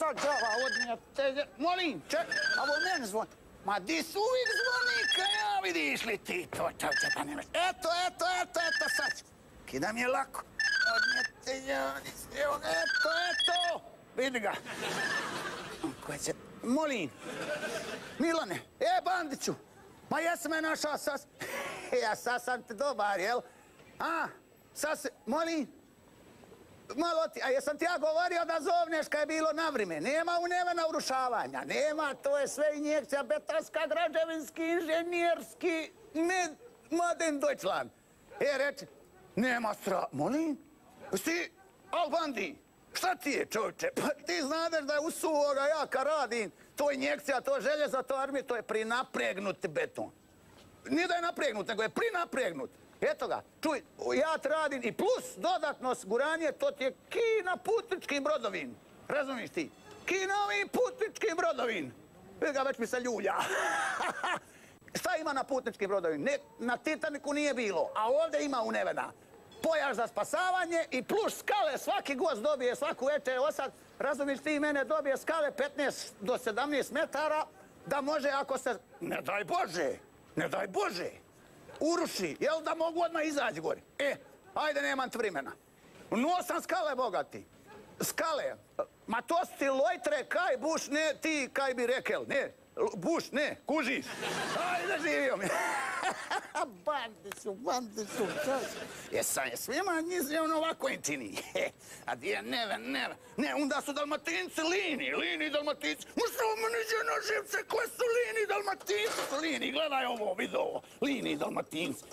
sad džava odnijete? Molim, čekaj, a ovo meni zvoni. Ma di su uvijek zvonika, ja vidiš li ti to, čovječe, pa nemaš. Eto, sad ću. Kida mi je lako. Odnijete, ja, evo ga, eto, vidi ga. Koje će, molim, Milane, Bandiću, ma jesi me našao sas... Ja sad sam ti dobar, jel? A, sad se, molim, malo ti, a jesam ti ja govorio da zovneš kad je bilo na vrime? Nema u Nevena urušavanja, nema, to je sve injekcija, betonska, građevinski, inženjerski, modern Deutschland. Reče, nema molim, si Albandi, šta ti je, čovječe? Pa ti znadeš da je usuvoga ja kad radim, to je injekcija, to je željezo, to je armija, to je prinapregnuti beton. Nije da je napregnut, nego je prinapregnut. Eto ga, čuj, ja te radim i plus dodatno osiguranje, to ti je ki na putničkim brodovin. Razumiš ti? Ki na ovim putničkim brodovin. Vidi ga, već mi se ljulja. Šta ima na putničkim brodovin? Na Titaniku nije bilo, a ovdje ima u Nevena. Pojaš za spasavanje i plus skale, svaki gost dobije svaku večer, osad, razumiš ti, mene dobije skale 15 do 17 metara, da može ako se, ne daj Bože, uruši, jel da mogu odmah izaći gori? Ajde, nemam vremena. Nosam skale, bogati. Skale. Ma to si ti lojtre, kaj buš, ne ti, kaj bi rekel, ne. Buš, ne, kužiš. Ajde, živio mi. Bandiću, jesam je svima njih ovako intini. A di je ne, onda su Dalmatinci lini Dalmatinci. Što meni žena živce, koje su lini Dalmatinci? Lini, gledaj ovo, vidi ovo. Lini Dalmatinci.